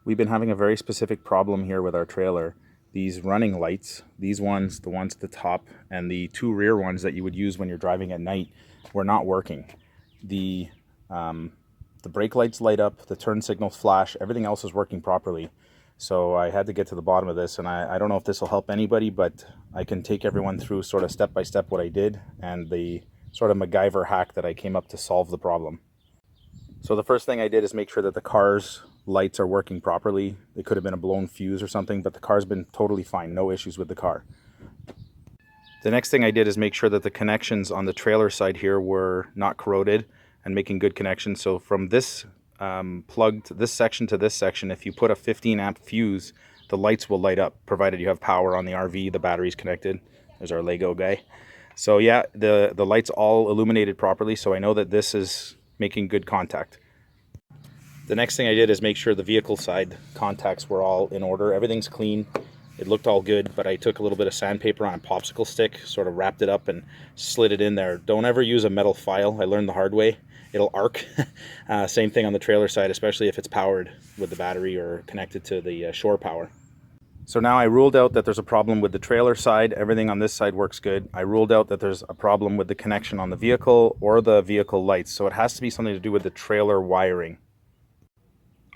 We've been having a very specific problem here with our trailer. These running lights, these ones, the ones at the top, and the two rear ones that you would use when you're driving at night, were not working. The brake lights light up, the turn signals flash, everything else is working properly. So I had to get to the bottom of this, and I don't know if this will help anybody, but I can take everyone through sort of step by step what I did and the sort of MacGyver hack that I came up to solve the problem. So the first thing I did is make sure that the car's lights are working properly. It could have been a blown fuse or something, but the car's been totally fine, no issues with the car. The next thing I did is make sure that the connections on the trailer side here were not corroded and making good connections. So from this plug to this section, if you put a 15 amp fuse, the lights will light up, provided you have power on the RV, the battery's connected. There's our Lego guy. So yeah, the lights all illuminated properly, so I know that this is making good contact. The next thing I did is make sure the vehicle side contacts were all in order. Everything's clean. It looked all good, but I took a little bit of sandpaper on a popsicle stick, sort of wrapped it up and slid it in there. Don't ever use a metal file. I learned the hard way. It'll arc. Same thing on the trailer side, especially if it's powered with the battery or connected to the shore power. So now I ruled out that there's a problem with the trailer side. Everything on this side works good. I ruled out that there's a problem with the connection on the vehicle or the vehicle lights. So it has to be something to do with the trailer wiring.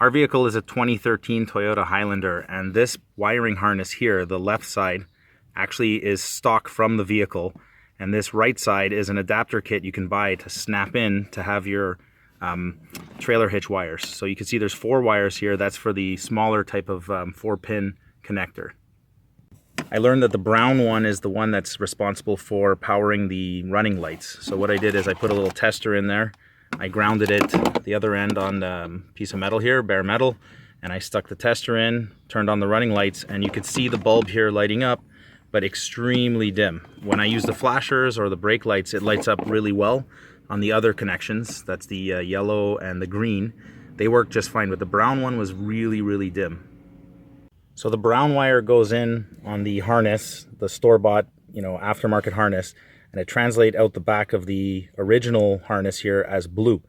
Our vehicle is a 2013 Toyota Highlander, and this wiring harness here, the left side, actually is stock from the vehicle. And this right side is an adapter kit you can buy to snap in to have your trailer hitch wires. So you can see there's 4 wires here. That's for the smaller type of 4-pin connector. I learned that the brown one is the one that's responsible for powering the running lights. So what I did is I put a little tester in there. I grounded it, the other end on the piece of metal here, bare metal, and I stuck the tester in, turned on the running lights, and you could see the bulb here lighting up, but extremely dim. When I use the flashers or the brake lights, it lights up really well. On the other connections, that's the yellow and the green, they work just fine, but the brown one was really, really dim. So the brown wire goes in on the harness, the store-bought, aftermarket harness, and it translates out the back of the original harness here as blue.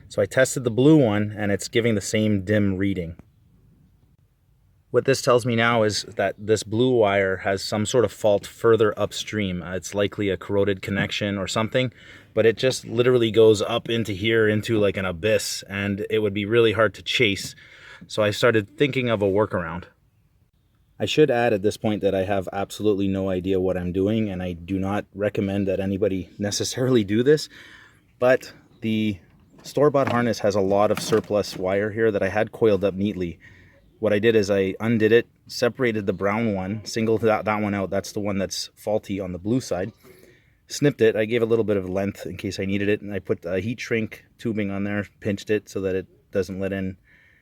So I tested the blue one, and it's giving the same dim reading. What this tells me now is that this blue wire has some sort of fault further upstream. It's likely a corroded connection or something, but it just literally goes up into here, into like an abyss, and it would be really hard to chase. So I started thinking of a workaround. I should add at this point that I have absolutely no idea what I'm doing, and I do not recommend that anybody necessarily do this, but the store-bought harness has a lot of surplus wire here that I had coiled up neatly. What I did is I undid it, separated the brown one, singled that one out, that's the one that's faulty on the blue side, snipped it, I gave a little bit of length in case I needed it, and I put a heat shrink tubing on there, pinched it so that it doesn't let in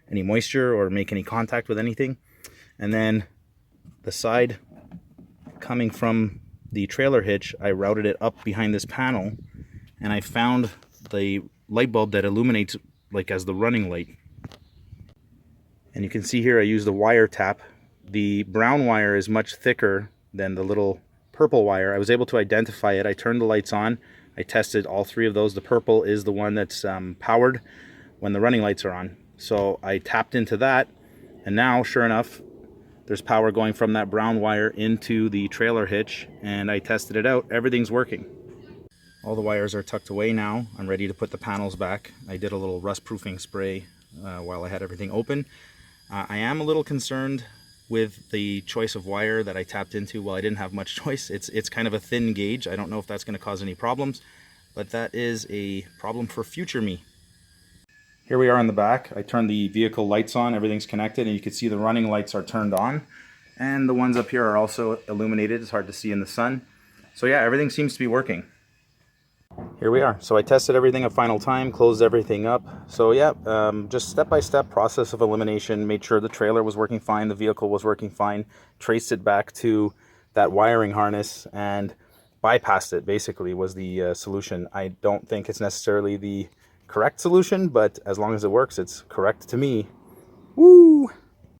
any moisture or make any contact with anything. And then the side coming from the trailer hitch, I routed it up behind this panel, and I found the light bulb that illuminates like as the running light. And you can see here I used the wire tap. The brown wire is much thicker than the little purple wire. I was able to identify it. I turned the lights on. I tested all 3 of those. The purple is the one that's powered when the running lights are on. So I tapped into that, and now sure enough, there's power going from that brown wire into the trailer hitch, and I tested it out. Everything's working. All the wires are tucked away now. I'm ready to put the panels back. I did a little rust-proofing spray while I had everything open. I am a little concerned with the choice of wire that I tapped into. Well, I didn't have much choice. It's kind of a thin gauge. I don't know if that's going to cause any problems, but that is a problem for future me. Here we are in the back. I turned the vehicle lights on, everything's connected, and you can see the running lights are turned on. And the ones up here are also illuminated. It's hard to see in the sun. So yeah, everything seems to be working. Here we are. So I tested everything a final time, closed everything up. So yeah, just step-by-step process of elimination, made sure the trailer was working fine, the vehicle was working fine, traced it back to that wiring harness, and bypassed it, basically, was the solution. I don't think it's necessarily the correct solution, but as long as it works, it's correct to me. Woo!